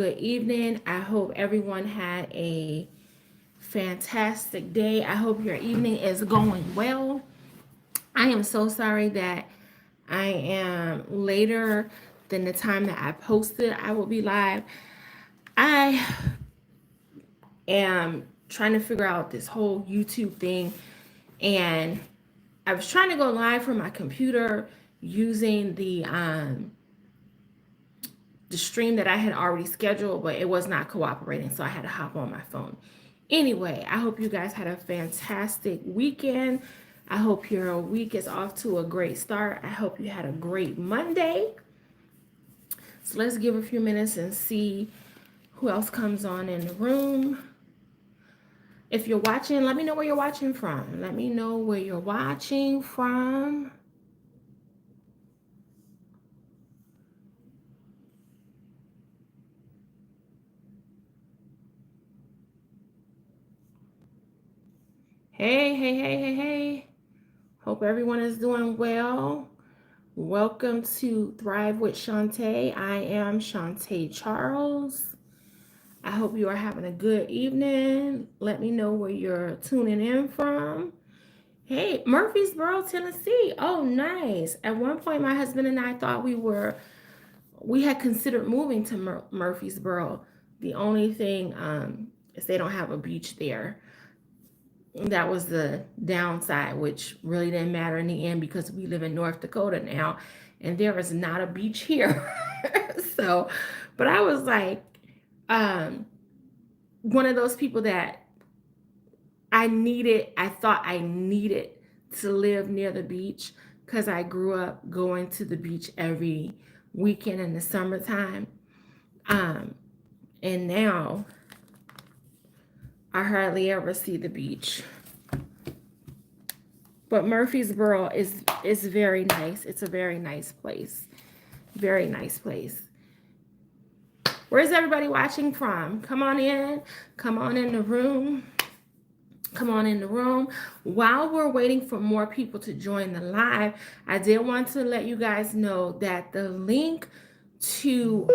Good evening. I hope everyone had a fantastic day. I hope your evening is going well. I am so sorry that I am later than the time that I posted. I will be live. I am trying to figure out this whole YouTube thing, and I was trying to go live from my computer using the stream that I had already scheduled, but it was not cooperating, so I had to hop on my phone. Anyway, I hope you guys had a fantastic weekend. I hope your week is off to a great start. I hope you had a great Monday. So let's give a few minutes and see who else comes on in the room. If you're watching, let me know where you're watching from. Let me know where you're watching from. Hey, hey, hey, hey, hey. Hope everyone is doing well. Welcome to Thrive with Shantae. I am Shantae Charles. I hope you are having a good evening. Let me know where you're tuning in from. Hey, Murfreesboro, Tennessee. Oh, nice. At one point, my husband and I thought we had considered moving to Murfreesboro. The only thing is they don't have a beach there. That was the downside, which really didn't matter in the end because we live in North Dakota now and there is not a beach here. So, but I was like, um, one of those people that I thought I needed to live near the beach because I grew up going to the beach every weekend in the summertime. Um, and now I hardly ever see the beach. But Murfreesboro is very nice. It's a very nice place. Very nice place. Where's everybody watching from? Come on in. Come on in the room. Come on in the room. While we're waiting for more people to join the live, I did want to let you guys know that the link to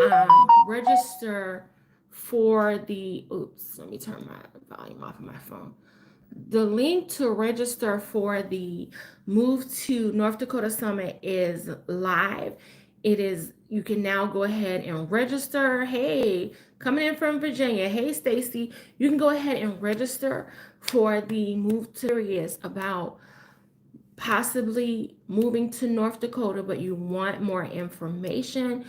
register for the, oops, let me turn my volume off of my phone. The link to register for the Move to North Dakota Summit is live. You can now go ahead and register. Hey, coming in from Virginia. Hey, Stacy, you can go ahead and register for the Move to Series about possibly moving to North Dakota, but you want more information.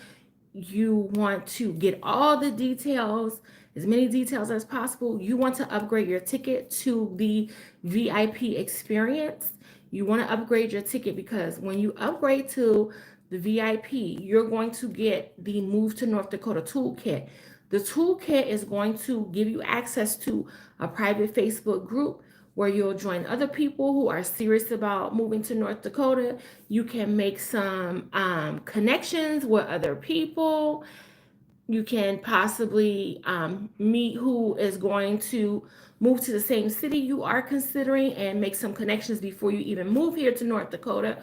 You want to get all the details, as many details as possible. You want to upgrade your ticket to the VIP experience. You want to upgrade your ticket because when you upgrade to the VIP, you're going to get the Move to North Dakota toolkit. The toolkit is going to give you access to a private Facebook group where you'll join other people who are serious about moving to North Dakota. You can make some connections with other people. You can possibly meet who is going to move to the same city you are considering and make some connections before you even move here to North Dakota.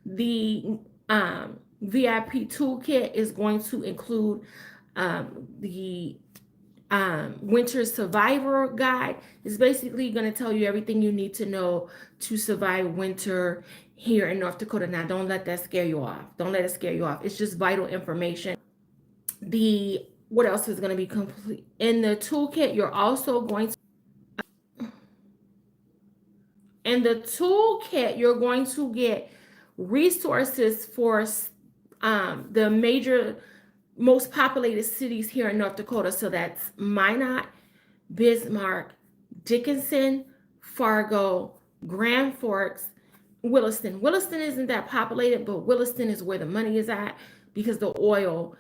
The VIP toolkit is going to include the Winter Survivor Guide. Is basically going to tell you everything you need to know to survive winter here in North Dakota. Now, don't let that scare you off. Don't let it scare you off. It's just vital information. The what else is going to be complete in the toolkit? You're also going to in the toolkit. You're going to get resources for the major most populated cities here in North Dakota. So that's Minot, Bismarck, Dickinson, Fargo, Grand Forks, Williston. Williston isn't that populated, but Williston is where the money is at because the oil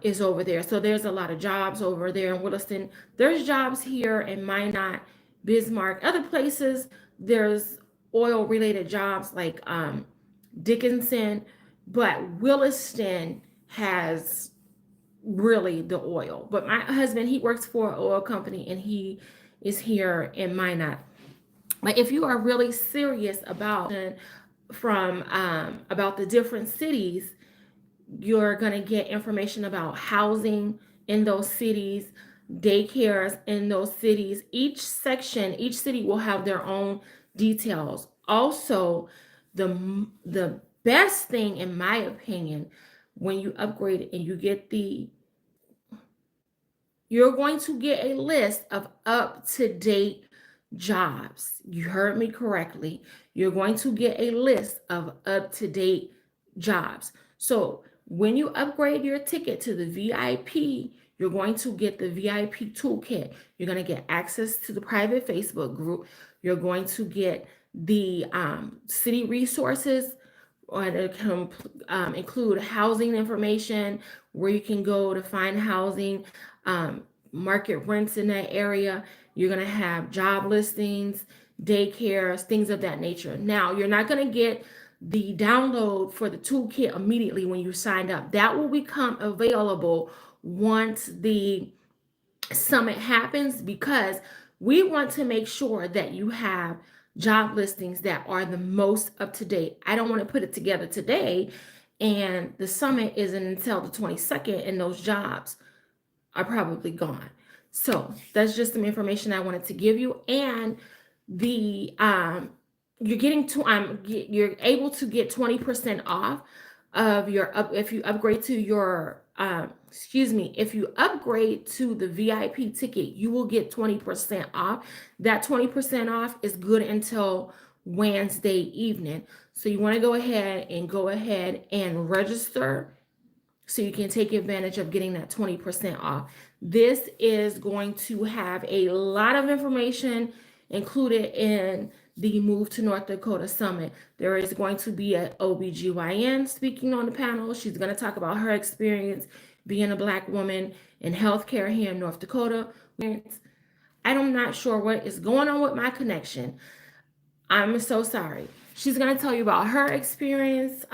is over there. So there's a lot of jobs over there in Williston. There's jobs here in Minot, Bismarck, other places. There's oil related jobs like Dickinson, but Williston has really the oil. But my husband, he works for an oil company and he is here in Minot. But if you are really serious about about the different cities, you're going to get information about housing. in those cities, daycares in those cities. Each section, each city will have their own details. Also, the best thing, in my opinion, when you upgrade and you get you're going to get a list of up to date jobs. You heard me correctly. You're going to get a list of up to date jobs. So when you upgrade your ticket to the VIP, you're going to get the VIP toolkit. You're going to get access to the private Facebook group. You're going to get the city resources, or to include housing information, where you can go to find housing, market rents in that area. You're going to have job listings, daycares, things of that nature. Now, you're not going to get the download for the toolkit immediately when you signed up. That will become available once the summit happens, because we want to make sure that you have job listings that are the most up to date. I don't want to put it together today and the summit isn't until the 22nd and those jobs are probably gone. So that's just some information I wanted to give you. And the you're getting to you're able to get 20% off of your up if you upgrade to your if you upgrade to the VIP ticket, you will get 20% off. That 20% off is good until Wednesday evening. So you want to go ahead and register so you can take advantage of getting that 20% off. This is going to have a lot of information included in the Move to North Dakota Summit. There is going to be an OBGYN speaking on the panel. She's going to talk about her experience being a Black woman in healthcare here in North Dakota. I'm not sure what is going on with my connection. I'm so sorry. She's going to tell you about her experience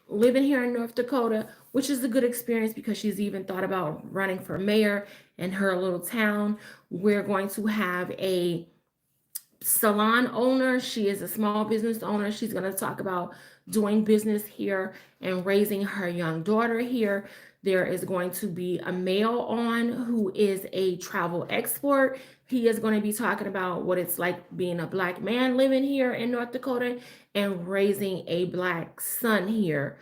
living here in North Dakota, which is a good experience because she's even thought about running for mayor in her little town. We're going to have a salon owner. She is a small business owner. She's going to talk about doing business here and raising her young daughter here. There is going to be a male on who is a travel expert. He is going to be talking about what it's like being a Black man living here in North Dakota and raising a Black son here.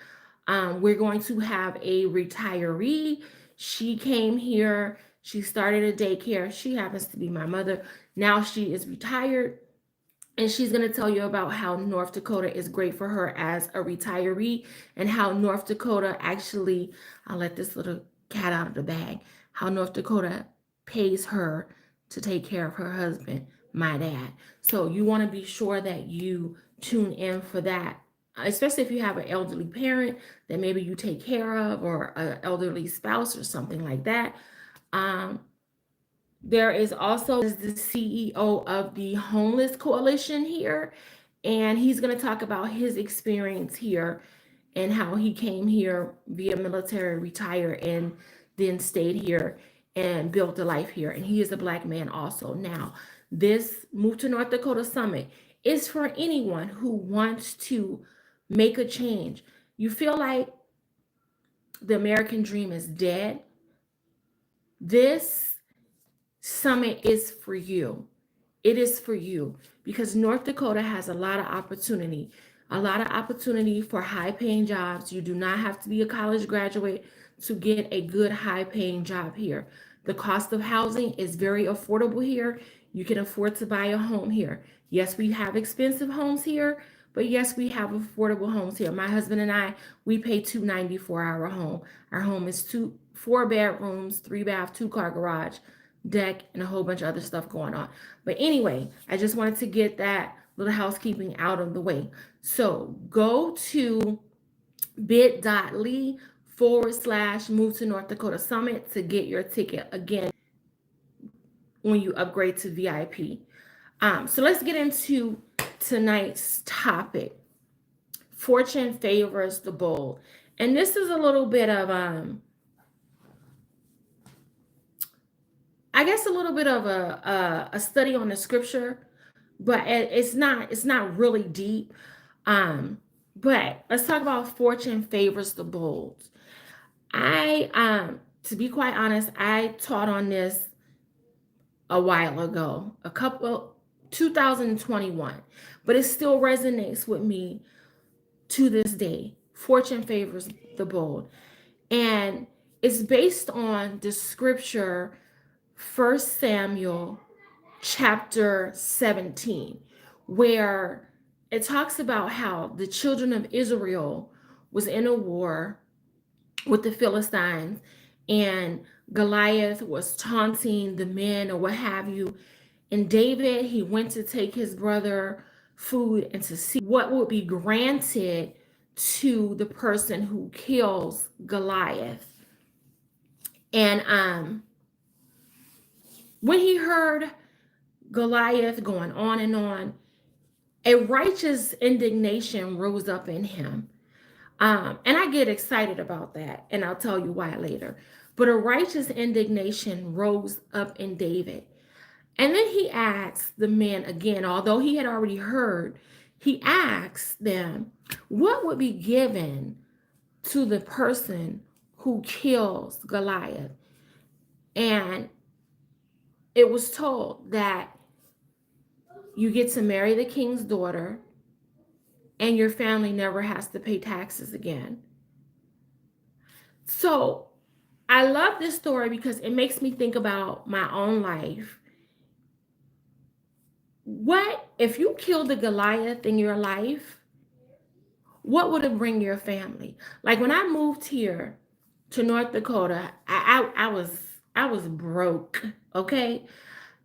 We're going to have a retiree. She came here. She started a daycare. She happens to be my mother. Now she is retired. And she's going to tell you about how North Dakota is great for her as a retiree, and how North Dakota actually, I'll let this little cat out of the bag, how North Dakota pays her to take care of her husband, my dad. So you want to be sure that you tune in for that, especially if you have an elderly parent that maybe you take care of, or an elderly spouse or something like that. There is also the CEO of the Homeless Coalition here, and he's going to talk about his experience here and how he came here via military, retired, and then stayed here and built a life here. And he is a Black man also. Now, this Move to North Dakota Summit is for anyone who wants to make a change. You feel like the American dream is dead. This summit is for you. It is for you because North Dakota has a lot of opportunity for high paying jobs. You do not have to be a college graduate to get a good high paying job here. The cost of housing is very affordable here. You can afford to buy a home here. Yes, we have expensive homes here, but yes, we have affordable homes here. My husband and I, we pay $290 for our home. Our home is 4 bedrooms, 3 bath, 2-car garage, deck, and a whole bunch of other stuff going on. But anyway, I just wanted to get that little housekeeping out of the way. So go to bit.ly/Move to North Dakota Summit to get your ticket again when you upgrade to VIP. So let's get into tonight's topic. Fortune favors the bold. And this is a little bit of I guess a little bit of a study on the scripture, but it's not really deep. But let's talk about fortune favors the bold. I To be quite honest, I taught on this a while ago, 2021, but it still resonates with me to this day. Fortune favors the bold. And it's based on the scripture, 1 Samuel chapter 17, where it talks about how the children of Israel was in a war with the Philistines, and Goliath was taunting the men or what have you. And David, he went to take his brother food and to see what would be granted to the person who kills Goliath. And when he heard Goliath going on and on, a righteous indignation rose up in him. And I get excited about that, and I'll tell you why later. But a righteous indignation rose up in David. And then he asked the men again, although he had already heard, he asked them, what would be given to the person who kills Goliath? And it was told that you get to marry the king's daughter and your family never has to pay taxes again. So I love this story because it makes me think about my own life. What if you killed a Goliath in your life? What would it bring your family? Like when I moved here to North Dakota, I was broke. Okay,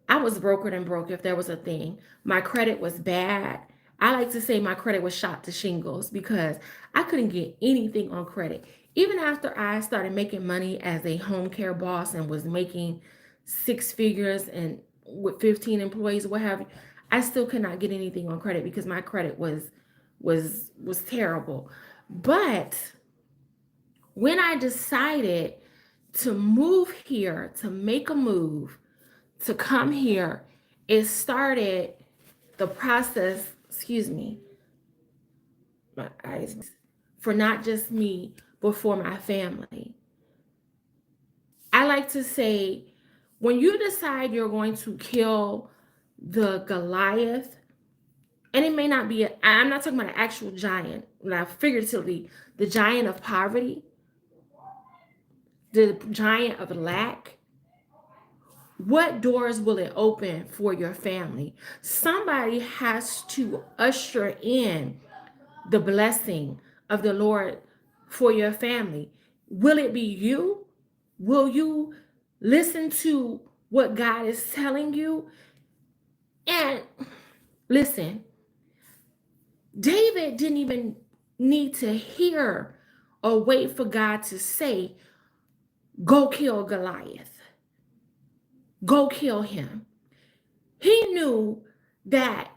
I was broker than broke if there was a thing. My credit was bad. I like to say my credit was shot to shingles because I couldn't get anything on credit. Even after I started making money as a home care boss and was making six figures and with 15 employees, what have you, I still could not get anything on credit because my credit was terrible. But when I decided to move here, to make a move, to come here, it started the process, excuse me, my eyes, for not just me, but for my family. I like to say, when you decide you're going to kill the Goliath, and it may not be, I'm not talking about an actual giant, now figuratively, the giant of poverty, the giant of lack, what doors will it open for your family? Somebody has to usher in the blessing of the Lord for your family. Will it be you? Will you listen to what God is telling you? And listen, David didn't even need to hear or wait for God to say, go kill Goliath, go kill him. He knew that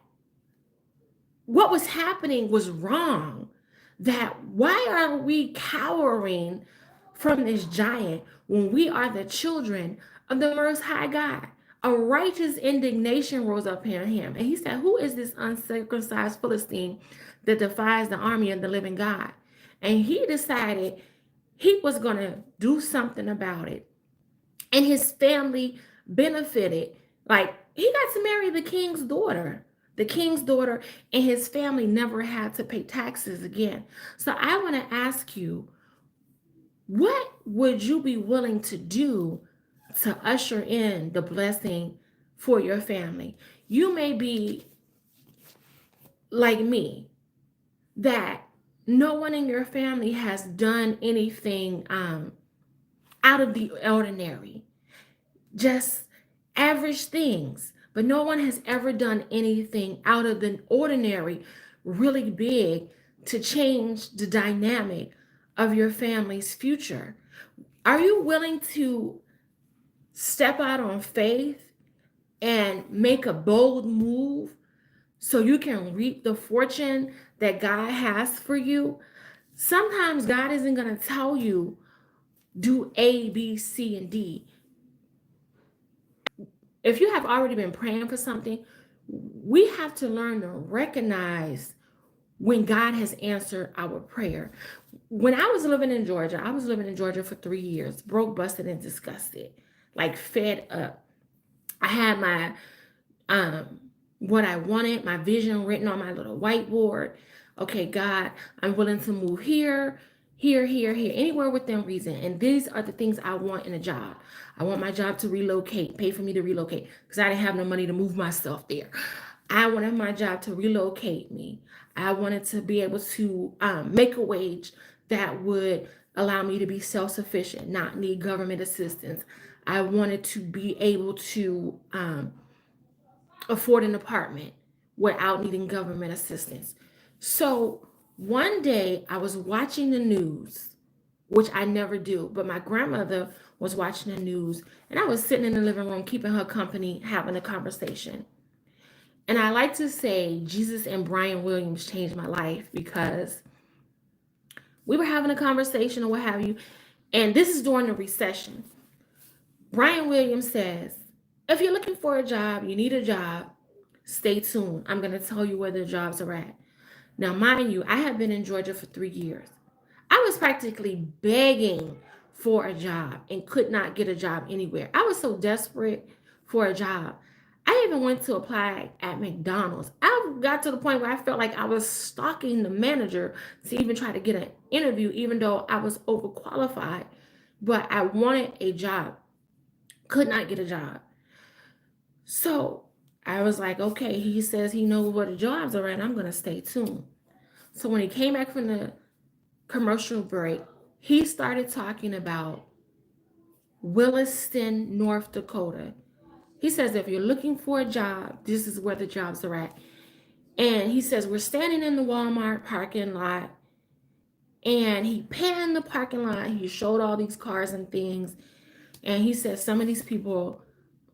what was happening was wrong. That why are we cowering from this giant when we are the children of the Most High God? A righteous indignation rose up in him. And he said, who is this uncircumcised Philistine that defies the army of the living God? And he decided he was going to do something about it. And his family benefited. Like he got to marry the king's daughter. The king's daughter, and his family never had to pay taxes again. So I want to ask you, what would you be willing to do to usher in the blessing for your family? You may be like me, that no one in your family has done anything out of the ordinary, just average things, but no one has ever done anything out of the ordinary, really big, to change the dynamic of your family's future. Are you willing to step out on faith and make a bold move so you can reap the fortune that God has for you? Sometimes God isn't going to tell you do A, B, C, and D. If you have already been praying for something, we have to learn to recognize when God has answered our prayer. when I was living in Georgia, I was living in Georgia for 3 years, broke, busted, and disgusted, like fed up. I had my um what I wanted, my vision written on my little whiteboard. Okay, God, I'm willing to move here, here, anywhere within reason. And these are the things I want in a job. I want my job to relocate, pay for me to relocate, because I didn't have no money to move myself there. I wanted my job to relocate me. I wanted to be able to make a wage that would allow me to be self sufficient, not need government assistance. I wanted to be able to afford an apartment without needing government assistance. So one day I was watching the news, which I never do, but my grandmother was watching the news, and I was sitting in the living room keeping her company, having a conversation. And I like to say Jesus and Brian Williams changed my life, because we were having a conversation or what have you. And this is during the recession. Brian Williams says, if you're looking for a job, you need a job, stay tuned. I'm going to tell you where the jobs are at. Now, mind you, I have been in Georgia for 3 years. I was practically begging for a job and could not get a job anywhere. I was so desperate for a job. I even went to apply at McDonald's. I got to the point where I felt like I was stalking the manager to even try to get an interview, even though I was overqualified. But I wanted a job, could not get a job. So I was like, okay, he says he knows where the jobs are at. I'm going to stay tuned. So when he came back from the commercial break, he started talking about Williston, North Dakota. He says, if you're looking for a job, this is where the jobs are at. And he says, we're standing in the Walmart parking lot. And he panned the parking lot. He showed all these cars and things. And he says, some of these people,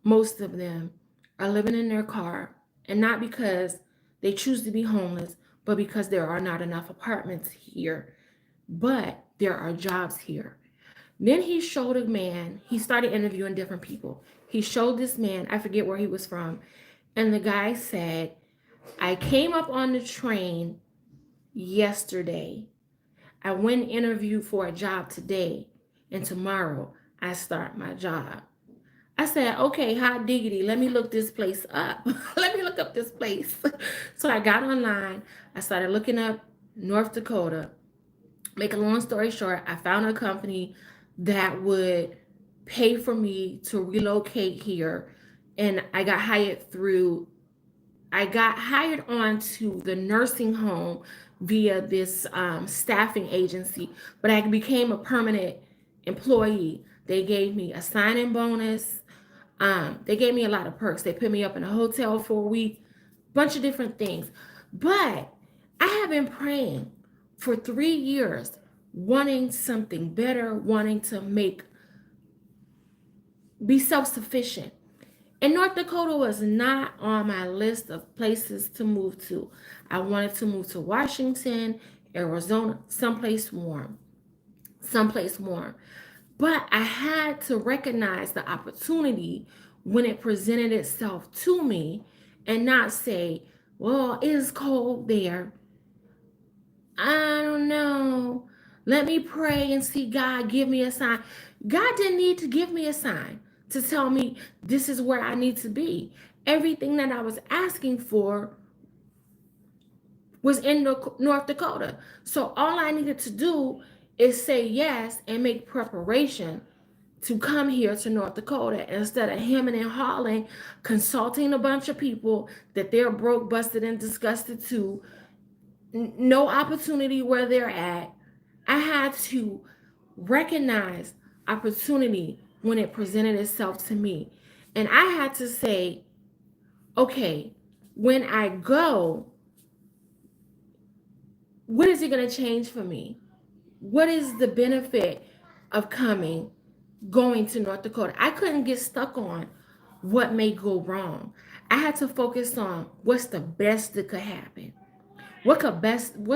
most of them, are living in their car. And not because they choose to be homeless, but because there are not enough apartments here. But there are jobs here. Then he showed a man, he started interviewing different people. He showed this man, I forget where he was from. And the guy said, I came up on the train yesterday. I went and interviewed for a job today. And tomorrow I start my job. I said, okay, hot diggity, let me look this place up. Let me look up this place. So I got online. I started looking up North Dakota. Make a long story short, I found a company that would pay for me to relocate here. And I got hired onto the nursing home via this staffing agency, but I became a permanent employee. They gave me a sign-in bonus. They gave me a lot of perks. They put me up in a hotel for a week, bunch of different things. But I have been praying for 3 years, wanting something better, wanting to be self-sufficient. And North Dakota was not on my list of places to move to. I wanted to move to Washington, Arizona, someplace warm. But I had to recognize the opportunity when it presented itself to me and not say, well, it is cold there. I don't know. Let me pray and see God give me a sign. God didn't need to give me a sign to tell me this is where I need to be. Everything that I was asking for was in North Dakota. So all I needed to do is say yes and make preparation to come here to North Dakota instead of hemming and hawing, consulting a bunch of people that they're broke, busted, and disgusted to, no opportunity where they're at. I had to recognize opportunity when it presented itself to me. And I had to say, okay, when I go, what is it going to change for me? What is the benefit of going to North Dakota? I couldn't get stuck on what may go wrong. I had to focus on what's the best that could happen. What's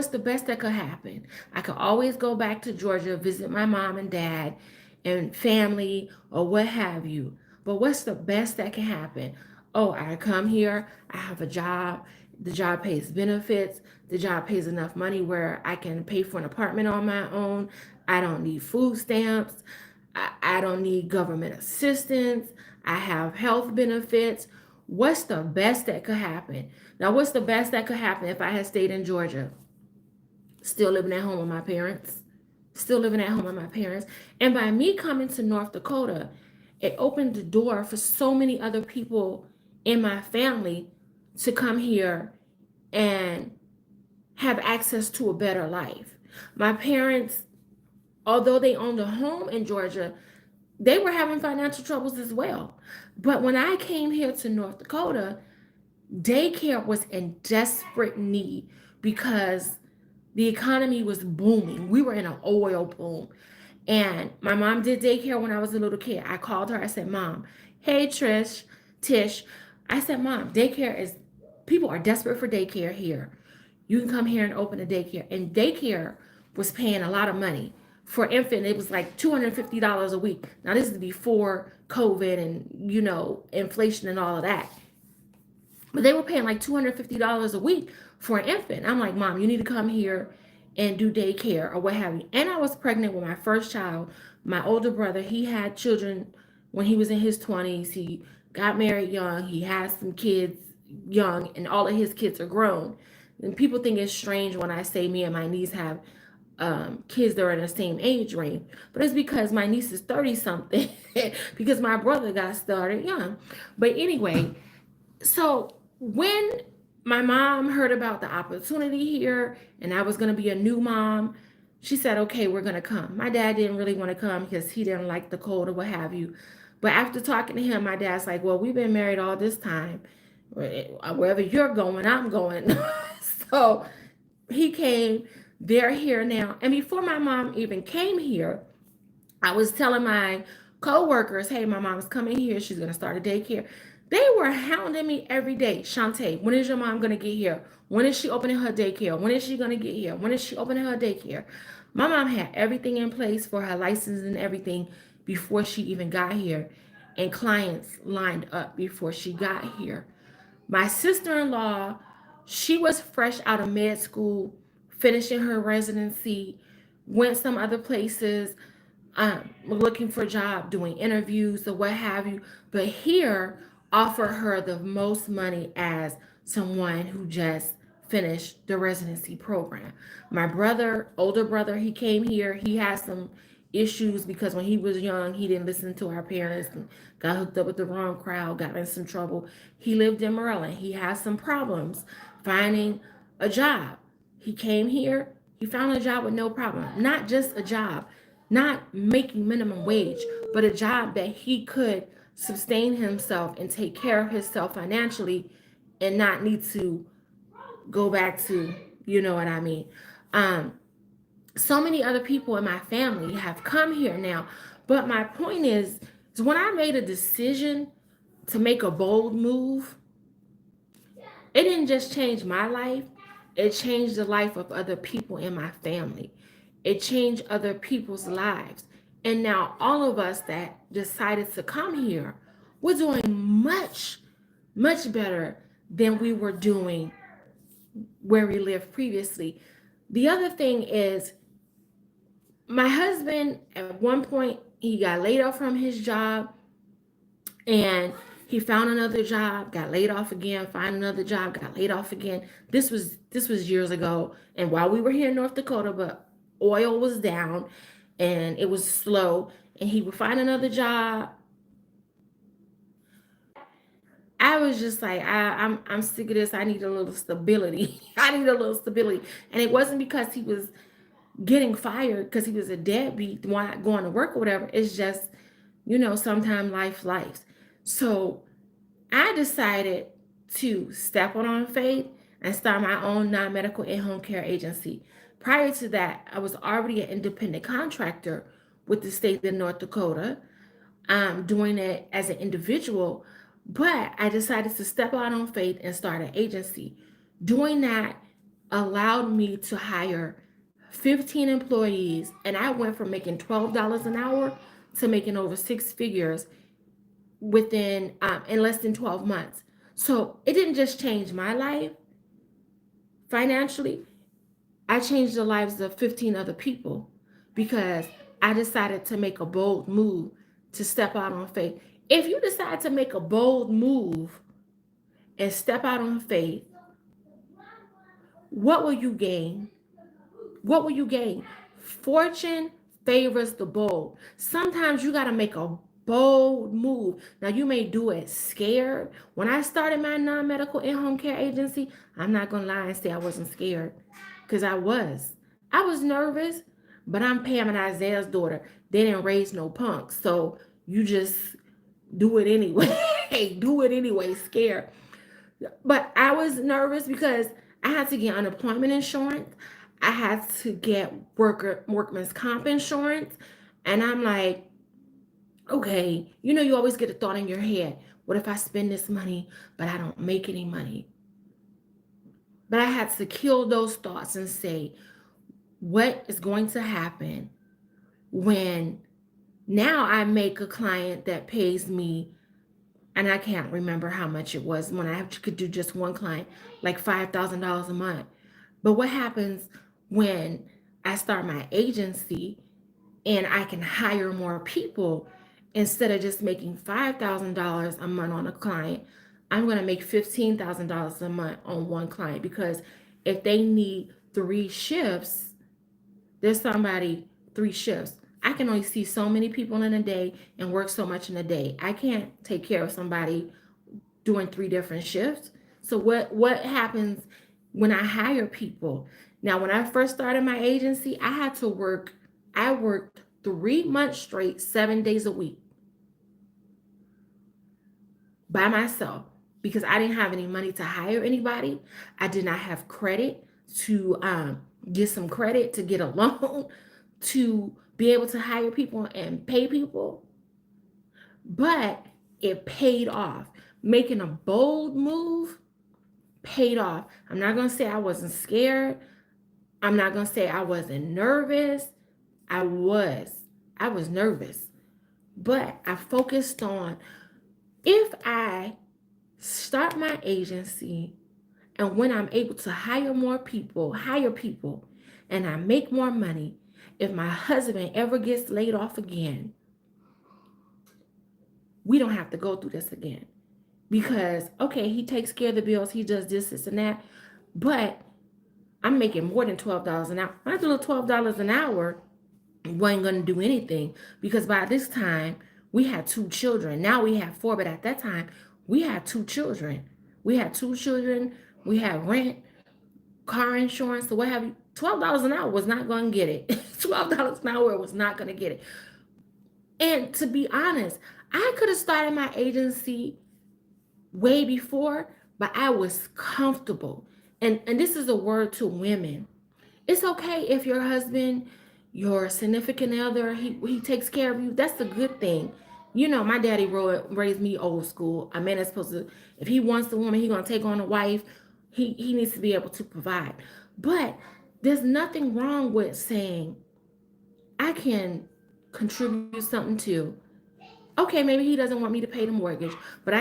the best that could happen? I could always go back to Georgia, visit my mom and dad and family or what have you. But what's the best that can happen? Oh, I come here, I have a job, The job pays benefits. The job pays enough money where I can pay for an apartment on my own. I don't need food stamps. I don't need government assistance. I have health benefits. What's the best that could happen? Now, what's the best that could happen if I had stayed in Georgia? Still living at home with my parents. Still living at home with my parents. And by me coming to North Dakota, it opened the door for so many other people in my family to come here and have access to a better life. My parents, although they owned a home in Georgia, they were having financial troubles as well. But when I came here to North Dakota, daycare was in desperate need because the economy was booming. We were in an oil boom. And my mom did daycare when I was a little kid. I called her. I said, Mom, hey, Tish. I said, Mom, daycare is, people are desperate for daycare here. You can come here and open a daycare. And daycare was paying a lot of money. For infant, it was like $250 a week. Now, this is before COVID and, inflation and all of that. But they were paying like $250 a week for an infant. I'm like, Mom, you need to come here and do daycare or what have you. And I was pregnant with my first child. My older brother, he had children when he was in his 20s. He got married young. He has some kids young, and all of his kids are grown. And people think it's strange when I say me and my niece have kids that are in the same age range. But it's because my niece is 30 something because my brother got started young. But anyway, so when my mom heard about the opportunity here and I was going to be a new mom, she said, okay, we're going to come. My dad didn't really want to come because he didn't like the cold or what have you. But after talking to him, my dad's like, well, we've been married all this time. Wherever you're going, I'm going. So he came. They're here now. And before my mom even came here, I was telling my co-workers, hey, my mom's coming here. She's going to start a daycare. They were hounding me every day. Shantae, when is your mom going to get here? When is she opening her daycare? When is she going to get here? When is she opening her daycare? My mom had everything in place for her license and everything before she even got here. And clients lined up before she got here. My sister-in-law, she was fresh out of med school, finishing her residency, went some other places, looking for a job, doing interviews or what have you. But here, offer her the most money as someone who just finished the residency program. My brother, older brother, he came here. He had some issues because when he was young, he didn't listen to our parents and got hooked up with the wrong crowd, got in some trouble. He lived in Maryland. He had some problems finding a job. He came here. He found a job with no problem. Not just a job, not making minimum wage, but a job that he could sustain himself and take care of himself financially and not need to go back to, you know what I mean. So many other people in my family have come here now. But my point is when I made a decision to make a bold move, it didn't just change my life, it changed the life of other people in my family. It changed other people's lives. And now all of us that decided to come here, we're doing much, much better than we were doing where we lived previously. The other thing is, my husband, at one point, he got laid off from his job and he found another job, got laid off again, find another job, got laid off again. This was years ago, and while we were here in North Dakota, but oil was down and it was slow, and he would find another job. I was just like, I'm sick of this. I need a little stability. I need a little stability. And it wasn't because he was getting fired because he was a deadbeat, not going to work or whatever. It's just, sometimes life. So I decided to step on faith and start my own non-medical in-home care agency. Prior to that, I was already an independent contractor with the state of North Dakota, doing it as an individual, but I decided to step out on faith and start an agency. Doing that allowed me to hire 15 employees, and I went from making $12 an hour to making over six figures within in less than 12 months. So it didn't just change my life, financially, I changed the lives of 15 other people because I decided to make a bold move to step out on faith. If you decide to make a bold move and step out on faith, what will you gain? What will you gain? Fortune favors the bold. Sometimes you got to make a bold move. Now, you may do it scared. When I started my non medical in home care agency, I'm not going to lie and say I wasn't scared because I was. I was nervous, but I'm Pam and Isaiah's daughter. They didn't raise no punks. So you just do it anyway. Do it anyway, scared. But I was nervous because I had to get unemployment insurance. I had to get workman's comp insurance. And I'm like, okay, you always get a thought in your head. What if I spend this money, but I don't make any money? But I had to kill those thoughts and say, what is going to happen when now I make a client that pays me, and I can't remember how much it was when I could do just one client, like $5,000 a month. But what happens when I start my agency and I can hire more people instead of just making $5,000 a month on a client? I'm going to make $15,000 a month on one client because if they need 3 shifts, there's somebody 3 shifts. I can only see so many people in a day and work so much in a day. I can't take care of somebody doing 3 different shifts. So what happens when I hire people? Now, when I first started my agency, I worked 3 months straight, 7 days a week by myself because I didn't have any money to hire anybody. I did not have credit to get some credit to get a loan to be able to hire people and pay people. But it paid off. Making a bold move paid off. I'm not going to say I wasn't scared. I'm not going to say I wasn't nervous. I was. I was nervous. But I focused on, if I start my agency and when I'm able to hire people, and I make more money, if my husband ever gets laid off again, we don't have to go through this again. Because, okay, he takes care of the bills, he does this and that, but I'm making more than $12 an hour. When I do $12 an hour, wasn't going to do anything because by this time we had 2 children. Now we have 4, but at that time we had 2 children. We had rent, car insurance, or what have you. $12 an hour was not going to get it. $12 an hour was not going to get it. And to be honest, I could have started my agency way before, but I was comfortable. And this is a word to women. It's okay if your husband, your significant other, he takes care of you. That's a good thing. My daddy raised me old school. A man is supposed to, if he wants a woman, he's going to take on a wife. He needs to be able to provide. But there's nothing wrong with saying, I can contribute something to. Okay, maybe he doesn't want me to pay the mortgage, but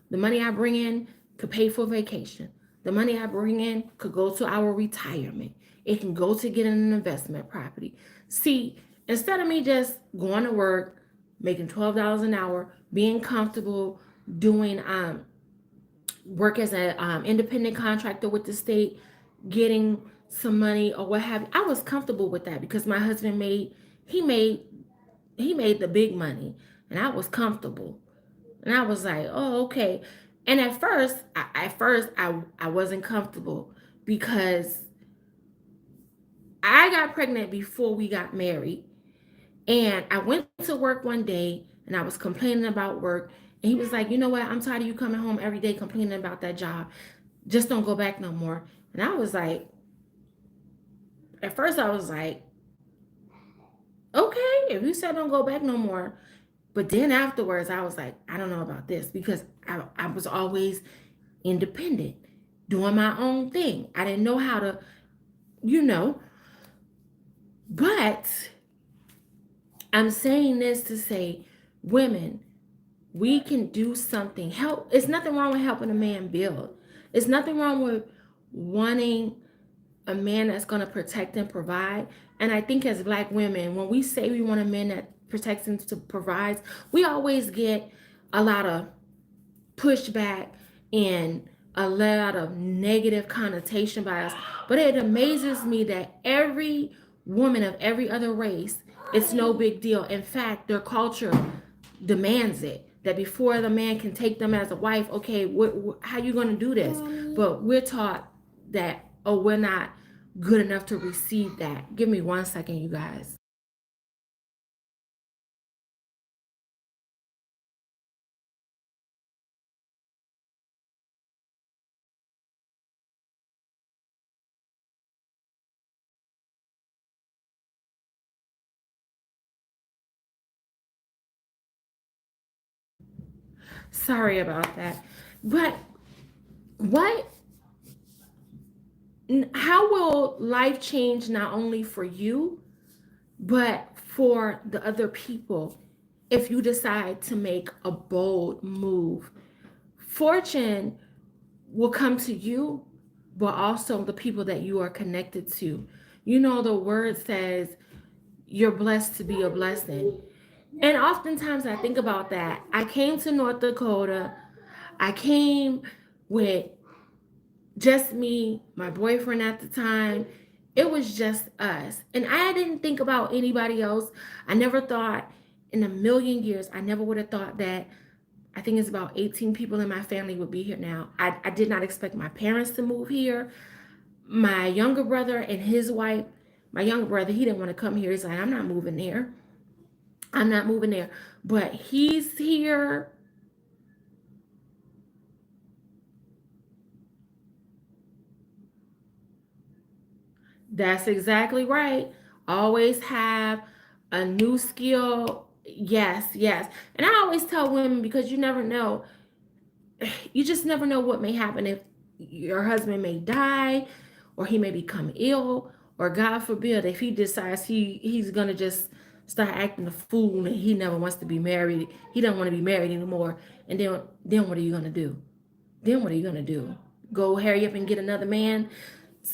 the money I bring in could pay for vacation. The money I bring in could go to our retirement. It can go to get an investment property. See, instead of me just going to work, making $12 an hour, being comfortable, doing work as an independent contractor with the state, getting some money or what have you, I was comfortable with that because my husband he made the big money, and I was comfortable. And I was like, oh, okay. And at first I wasn't comfortable because I got pregnant before we got married. And I went to work one day and I was complaining about work. And he was like, you know what? I'm tired of you coming home every day complaining about that job. Just don't go back no more. And I was like, at first I was like, okay, if you said don't go back no more. But then afterwards, I was like, I don't know about this because I was always independent, doing my own thing. I didn't know how to, but I'm saying this to say, women, we can do something. Help. It's nothing wrong with helping a man build. It's nothing wrong with wanting a man that's going to protect and provide. And I think as Black women, when we say we want a man that protects and to provides, we always get a lot of pushback and a lot of negative connotation by us. But it amazes me that every woman of every other race, it's no big deal. In fact, their culture demands it. That before the man can take them as a wife, okay, how you going to do this? But we're taught that, oh, we're not good enough to receive that. Give me 1 second, you guys. Sorry about that. But what how will life change not only for you but for the other people if you decide to make a bold move? Fortune will come to you, but also the people that you are connected to. You know, the word says you're blessed to be a blessing. And oftentimes I think about that. I came to North Dakota. I came with just me, my boyfriend at the time. It was just us. And I didn't think about anybody else. I never thought in a million years, I never would have thought that I think it's about 18 people in my family would be here now. I did not expect my parents to move here. My younger brother and his wife, my younger brother, he didn't want to come here. He's like, I'm not moving there. I'm not moving there. But he's here. That's exactly right. Always have a new skill. Yes, yes. And I always tell women because you never know, you just never know what may happen if your husband may die or he may become ill or God forbid if he decides he's gonna just start acting a fool and he never wants to be married. He doesn't want to be married anymore. And then what are you gonna do? Then what are you gonna do? Go hurry up and get another man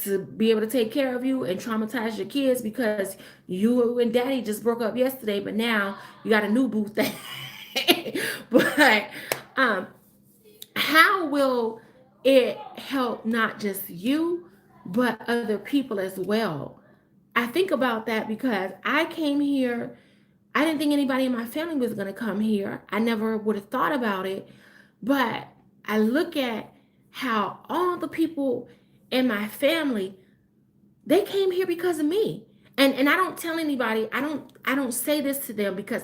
to be able to take care of you and traumatize your kids because you and daddy just broke up yesterday, but now you got a new boo thing. But um, how will it help not just you, but other people as well? I think about that because I came here. I didn't think anybody in my family was going to come here. I never would have thought about it. But I look at how all the people in my family, they came here because of me. And I don't tell anybody, I don't say this to them because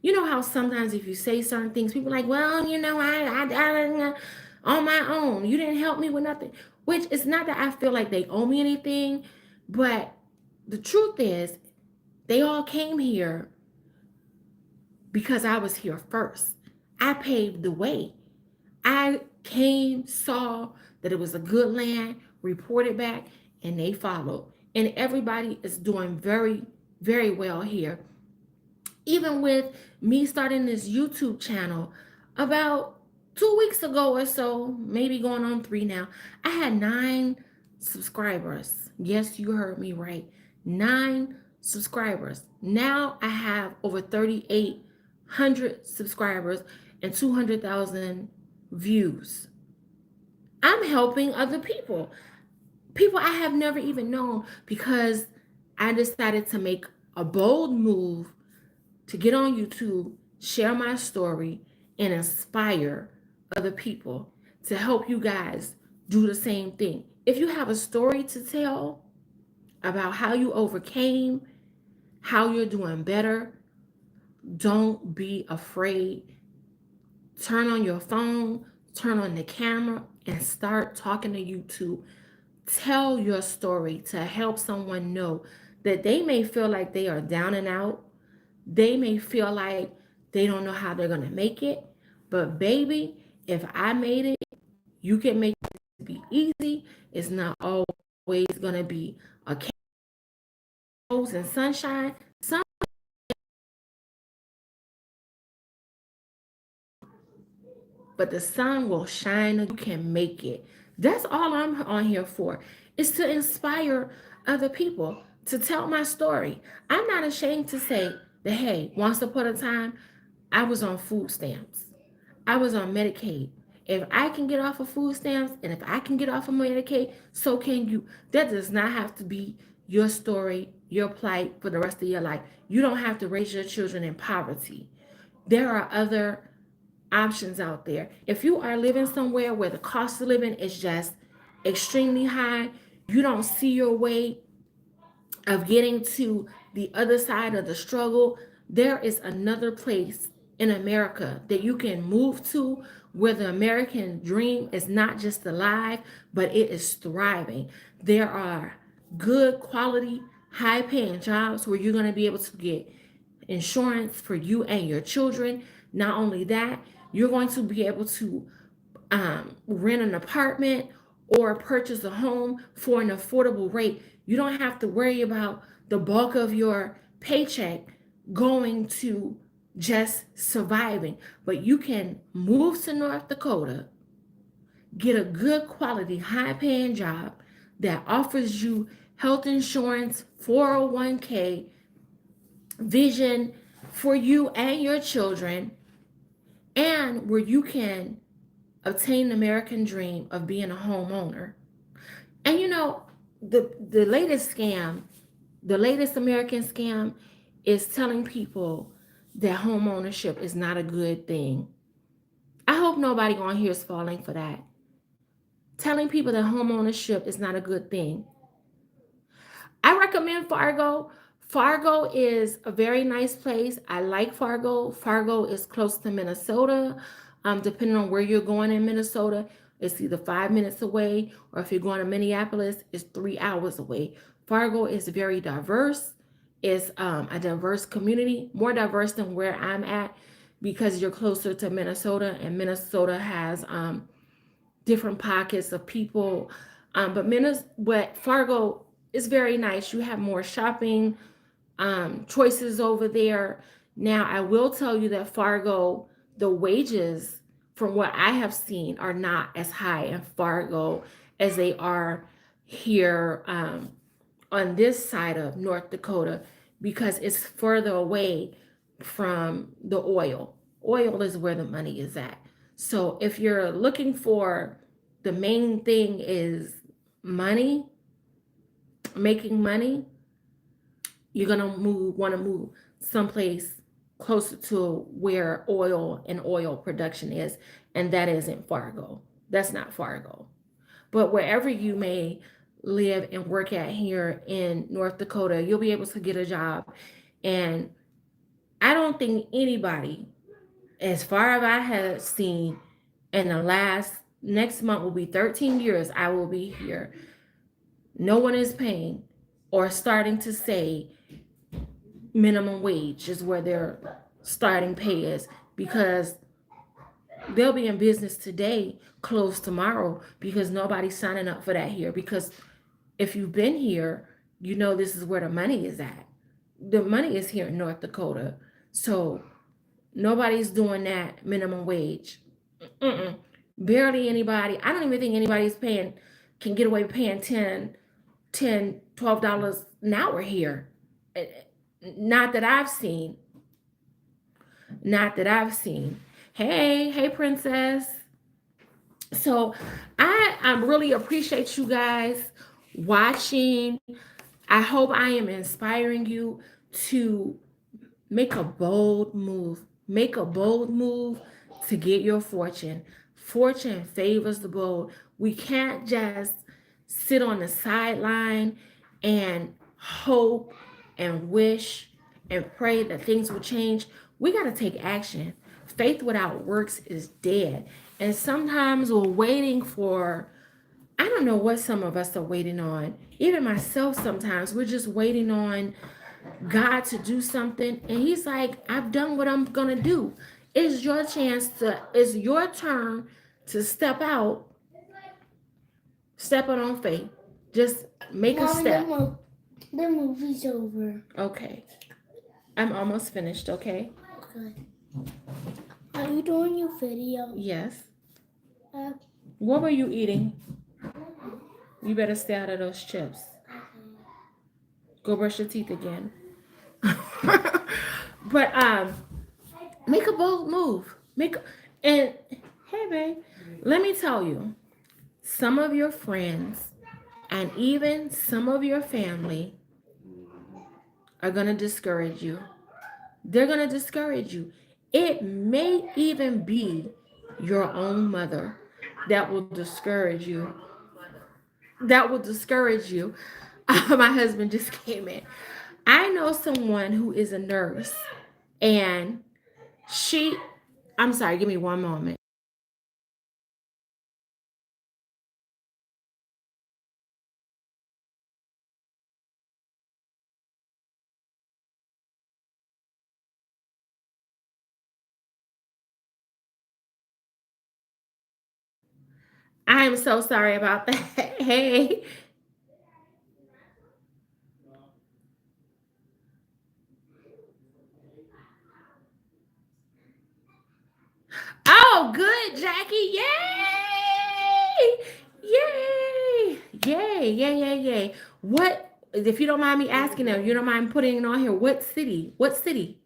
you know how sometimes if you say certain things, people are like, well, you know, I on my own. You didn't help me with nothing. Which is not that I feel like they owe me anything, but the truth is they all came here because I was here first. I paved the way. I came, saw that it was a good land, reported back, and they followed. And everybody is doing very, very well here. Even with me starting this YouTube channel about 2 weeks ago or so, maybe going on 3 now, I had 9 subscribers. Yes, you heard me right. 9 subscribers. Now I have over 3,800 subscribers and 200,000 views. I'm helping other people, people I have never even known because I decided to make a bold move to get on YouTube, share my story, and inspire other people to help you guys do the same thing. If you have a story to tell about how you overcame, how you're doing better, don't be afraid. Turn on your phone, turn on the camera, and start talking to YouTube. Tell your story to help someone know that they may feel like they are down and out. They may feel like they don't know how they're going to make it. But, baby, if I made it, you can make it be easy. It's not always going to be a rose and sunshine. But the sun will shine. You can make it. That's all I'm on here for, is to inspire other people, to tell my story. I'm not ashamed to say that, hey, once upon a time, I was on food stamps. I was on Medicaid. If I can get off of food stamps and if I can get off of Medicaid, so can you. That does not have to be your story, your plight for the rest of your life. You don't have to raise your children in poverty. There are other options out there. If you are living somewhere where the cost of living is just extremely high, you don't see your way of getting to the other side of the struggle, there is another place in America that you can move to where the American dream is not just alive, but it is thriving. There are good quality, high paying jobs where you're going to be able to get insurance for you and your children. Not only that, you're going to be able to rent an apartment or purchase a home for an affordable rate. You don't have to worry about the bulk of your paycheck going to just surviving, but you can move to North Dakota, get a good quality, high paying job that offers you health insurance, 401k, vision for you and your children, and where you can obtain the American dream of being a homeowner. And you know, the latest scam, the latest American scam is telling people that home ownership is not a good thing. I hope nobody on here is falling for that. Telling people that home ownership is not a good thing. I recommend Fargo. Fargo is a very nice place. I like Fargo. Fargo is close to Minnesota. Depending on where you're going in Minnesota, it's either 5 minutes away, or if you're going to Minneapolis, it's 3 hours away. Fargo is very diverse. It's a diverse community, more diverse than where I'm at, because you're closer to Minnesota, and Minnesota has different pockets of people. But Fargo is very nice. You have more shopping choices over there. Now, I will tell you that Fargo, the wages, from what I have seen, are not as high in Fargo as they are here on this side of North Dakota, because it's further away from the oil. Oil is where the money is at. So if you're looking for, the main thing is money, making money, you're gonna want to move someplace closer to where oil and oil production is, and that isn't Fargo. That's not Fargo. But wherever you may live and work at here in North Dakota, you'll be able to get a job. And I don't think anybody, as far as I have seen, in the last, next month will be 13 years I will be here, no one is paying or starting to say minimum wage is where their starting pay is, because they'll be in business today, closed tomorrow, because nobody's signing up for that here. Because if you've been here, you know this is where the money is at. The money is here in North Dakota. So nobody's doing that minimum wage. Mm-mm. Barely anybody. I don't even think anybody's paying, can get away with paying 10, $12 an hour here. Not that I've seen. Not that I've seen. Hey, princess. So I really appreciate you guys watching. I hope I am inspiring you to make a bold move. Make a bold move to get your fortune. Fortune favors the bold. We can't just sit on the sideline and hope and wish and pray that things will change. We got to take action. Faith without works is dead. And sometimes we're waiting for, I don't know what some of us are waiting on. Even myself, sometimes we're just waiting on God to do something. And He's like, I've done what I'm going to do. It's your chance to, it's your turn to step out, step out on faith. Just make a step. The movie's over. Okay. I'm almost finished, okay? Okay. Are you doing your video? Yes. Uh, What were you eating? You better stay out of those chips. Go brush your teeth again. But make a bold move. And hey babe, let me tell you, some of your friends and even some of your family are gonna discourage you. They're gonna discourage you. It may even be your own mother that will discourage you. That will discourage you. My husband just came in. I know someone who is a nurse, and she, I'm sorry, give me one moment. I am so sorry about that. Hey. Oh, good, Jackie. Yay! Yay! Yay! Yay! Yay! Yay! What, if you don't mind me asking them, you don't mind putting it on here, what city? What city?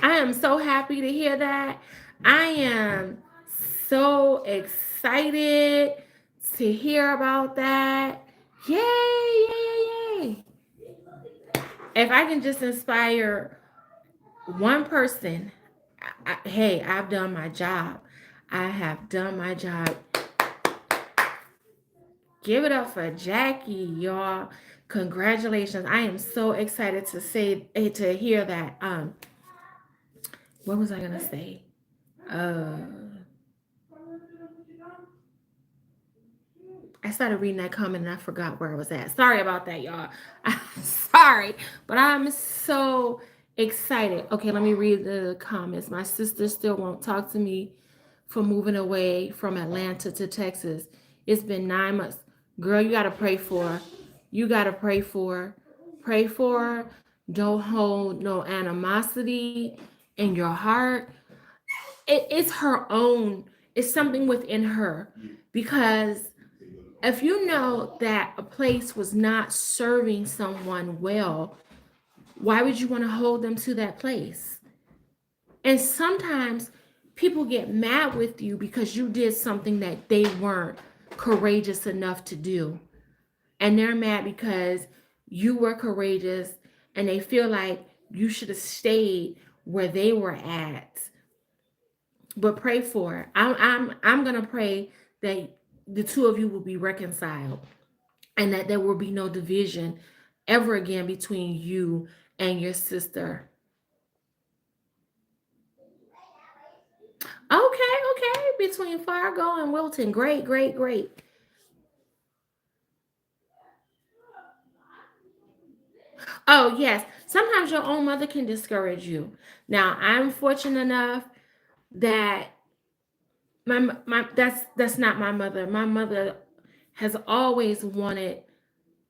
I am so happy to hear that. I am so excited to hear about that. Yay! Yay! Yay! Yay! If I can just inspire one person, hey, I've done my job. I have done my job. Give it up for Jackie, y'all. Congratulations. I am so excited to to hear that. What was I gonna say? Uh I started reading that comment and I forgot where I was at. Sorry about that, y'all. I'm sorry, but I'm so excited. Okay, let me read the comments. My sister still won't talk to me for moving away from Atlanta to Texas. It's been 9 months. Girl, you gotta pray for her. You gotta pray for her. Pray for her. Don't hold no animosity in your heart. It's her own. It's something within her because if you know that a place was not serving someone well, why would you want to hold them to that place? And sometimes people get mad with you because you did something that they weren't courageous enough to do. And they're mad because you were courageous and they feel like you should have stayed where they were at. But pray for it. I'm gonna pray that the two of you will be reconciled and that there will be no division ever again between you and your sister. Okay, okay, between Fargo and Wilton. Great, great, great. Oh, yes. Sometimes your own mother can discourage you. Now, I'm fortunate enough that my that's not my mother. My mother has always wanted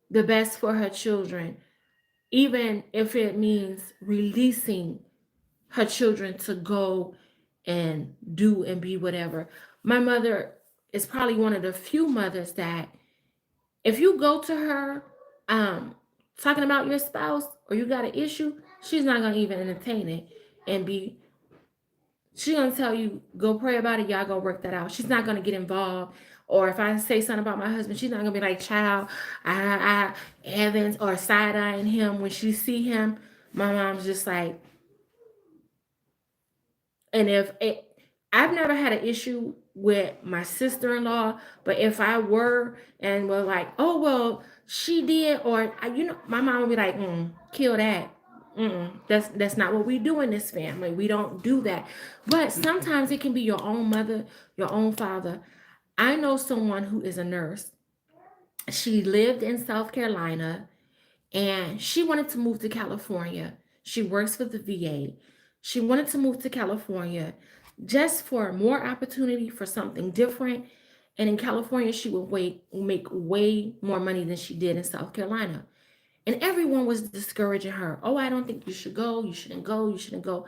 the best for her children, even if it means releasing her children to go and do and be whatever. My mother is probably one of the few mothers that if you go to her talking about your spouse or you got an issue, she's not gonna even entertain it and be she's gonna tell you go pray about it, y'all go work that out. She's not gonna get involved. Or if I say something about my husband, she's not gonna be like, child, I Evans or side eyeing him when she see him. My mom's just like, and if it, I've never had an issue with my sister-in-law, but if I were and were like, oh well, she did, or my mom would be like, kill that. That's not what we do in this family. We don't do that. But sometimes it can be your own mother, your own father. I know someone who is a nurse. She lived in South Carolina and she wanted to move to California. She works for the VA. She wanted to move to California just for more opportunity for something different. And in California, she would make way more money than she did in South Carolina. And everyone was discouraging her. Oh, I don't think you should go. You shouldn't go. You shouldn't go.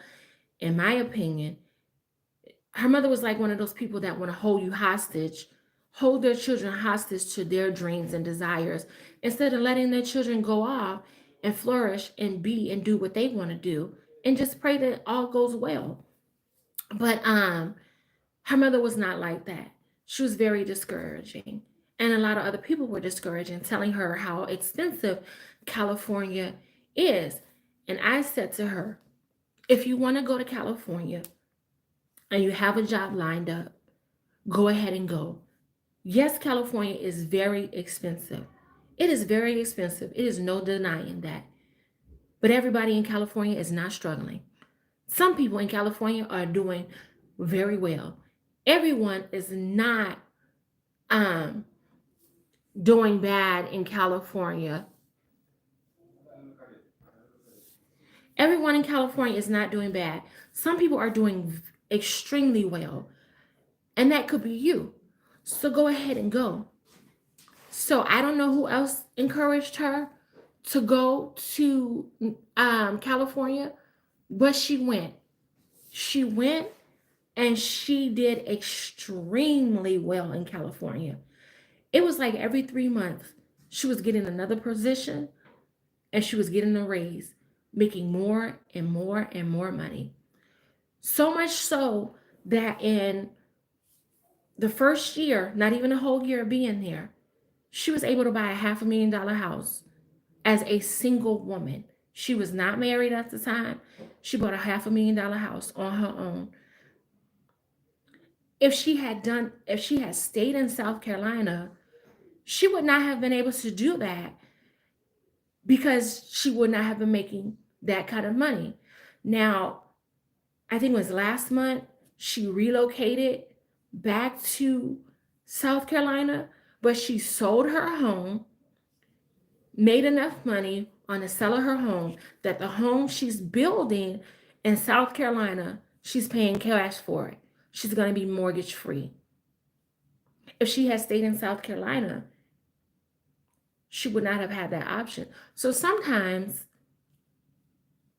In my opinion, her mother was like one of those people that want to hold you hostage, hold their children hostage to their dreams and desires instead of letting their children go off and flourish and be and do what they want to do and just pray that all goes well. But her mother was not like that. She was very discouraging. And a lot of other people were discouraging, telling her how expensive California is. And I said to her, if you want to go to California and you have a job lined up, go ahead and go. Yes, California is very expensive. It is very expensive. It is no denying that. But everybody in California is not struggling. Some people in California are doing very well. Everyone is not um, doing bad in California. Everyone in California is not doing bad. Some people are doing extremely well, and that could be you. So go ahead and go. So I don't know who else encouraged her to go to California, but she went. She went and she did extremely well in California. It was like every 3 months, she was getting another position and she was getting a raise, making more and more and more money. So much so that in the first year, not even a whole year of being there, she was able to buy a $500,000 house as a single woman. She was not married at the time. She bought a $500,000 house on her own. If she had stayed in South Carolina, she would not have been able to do that because she would not have been making that kind of money. Now, I think it was last month, she relocated back to South Carolina, but she sold her home, made enough money on the sale of her home that the home she's building in South Carolina, she's paying cash for it. She's going to be mortgage free. If she had stayed in South Carolina, she would not have had that option. So sometimes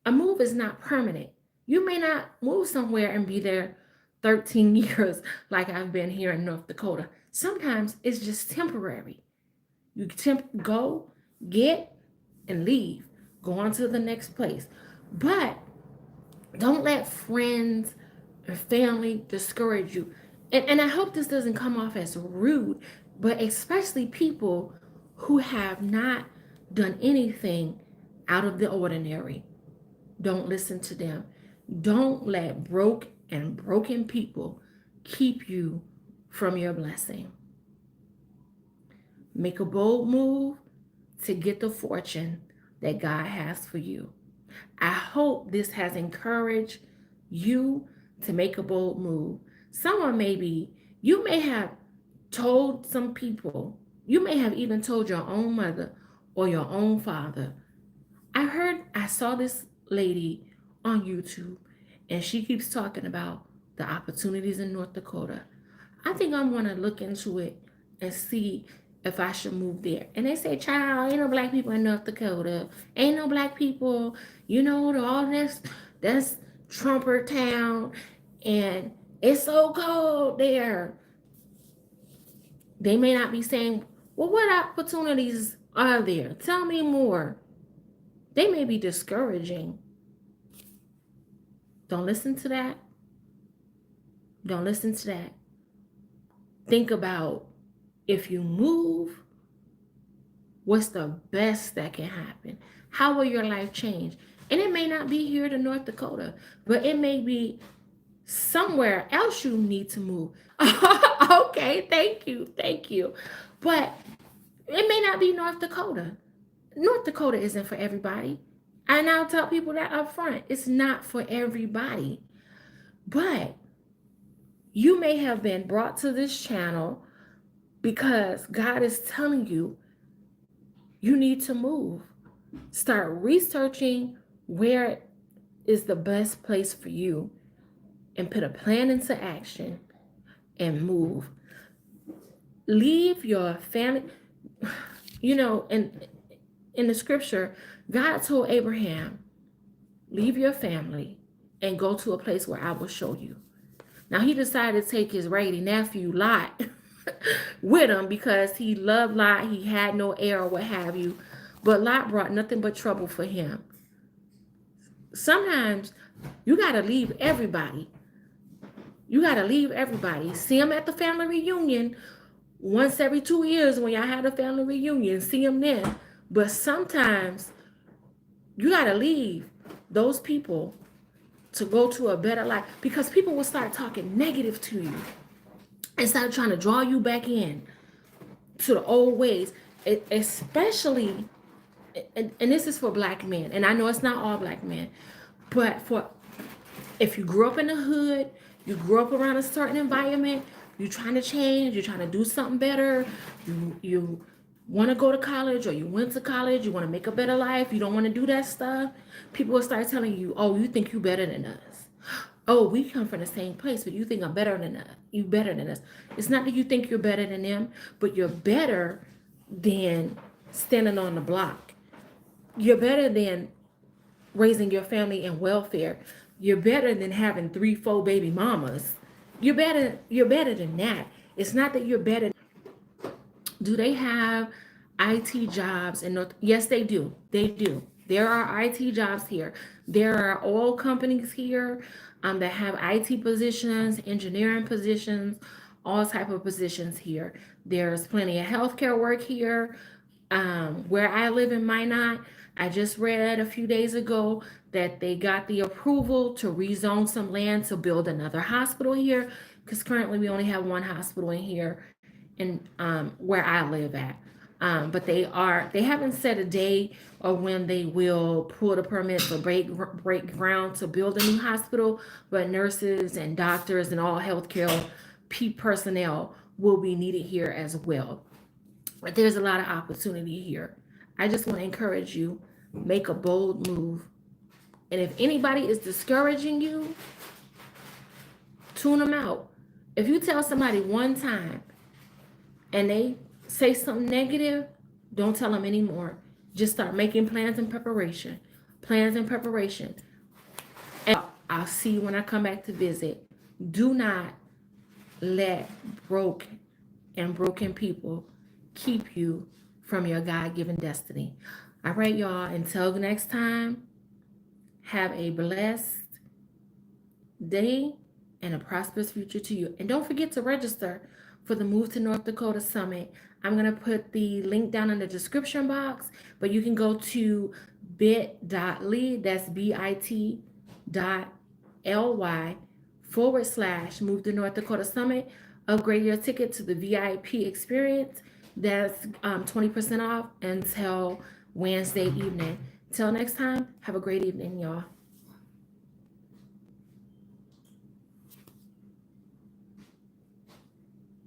a move is not permanent. You may not move somewhere and be there 13 years like I've been here in North Dakota. Sometimes it's just temporary. You go, get, and leave. Go on to the next place. But don't let friends or family discourage you. And I hope this doesn't come off as rude, but especially people who have not done anything out of the ordinary. Don't listen to them. Don't let broken people keep you from your blessing. Make a bold move to get the fortune that God has for you. I hope this has encouraged you to make a bold move. You may have told some people, you may have even told your own mother or your own father. I saw this lady on YouTube and she keeps talking about the opportunities in North Dakota. I think I'm going to look into it and see if I should move there. And they say, child, ain't no black people in North Dakota. Ain't no black people, all that's Trumper town. And it's so cold there. They may not be saying, well, what opportunities are there? Tell me more. They may be discouraging. Don't listen to that. Don't listen to that. Think about if you move, what's the best that can happen? How will your life change? And it may not be here to North Dakota, but it may be somewhere else you need to move. Okay, thank you. But it may not be North Dakota. North Dakota isn't for everybody. And I'll tell people that up front. It's not for everybody. But you may have been brought to this channel because God is telling you you need to move. Start researching where is the best place for you and put a plan into action and move. Leave your family. In the scripture, God told Abraham, leave your family and go to a place where I will show you. Now he decided to take his raggedy nephew Lot with him because he loved Lot. He had no heir or what have you. But Lot brought nothing but trouble for him. Sometimes you got to leave everybody. You got to leave everybody. See them at the family reunion once every 2 years when y'all had a family reunion. See them then. But sometimes you got to leave those people to go to a better life, because people will start talking negative to you and start trying to draw you back in to the old ways, especially, and this is for black men, and I know it's not all black men, but for if you grew up in the hood, you grew up around a certain environment, you're trying to change, you're trying to do something better, you want to go to college, or you went to college, you want to make a better life, you don't want to do that stuff, people will start telling you, oh, you think you better than us. Oh, we come from the same place, but you think I'm better than us. You better than us. It's not that you think you're better than them, but you're better than standing on the block. You're better than raising your family in welfare. You're better than having 3, 4 baby mamas. You're better than that. It's not that you're better. Do they have IT jobs in North? Yes, they do. They do. There are IT jobs here. There are oil companies here that have IT positions, engineering positions, all type of positions here. There's plenty of healthcare work here. Where I live in Minot, I just read a few days ago that they got the approval to rezone some land to build another hospital here, because currently we only have one hospital in here in where I live at. But they haven't set a day or when they will pull the permits or break ground to build a new hospital. But nurses and doctors and all healthcare personnel will be needed here as well. But there's a lot of opportunity here. I just want to encourage you, make a bold move. And if anybody is discouraging you, tune them out. If you tell somebody one time and they say something negative, don't tell them anymore. Just start making plans and preparation. Plans and preparation. And I'll see you when I come back to visit. Do not let broken people keep you from your God-given destiny. All right, y'all. Until next time, have a blessed day and a prosperous future to you. And don't forget to register for the Move to North Dakota Summit. I'm going to put the link down in the description box, but you can go to bit.ly, that's bit.ly /Move to North Dakota Summit. Upgrade your ticket to the VIP experience. That's 20% off until Wednesday evening. Till next time, have a great evening, y'all.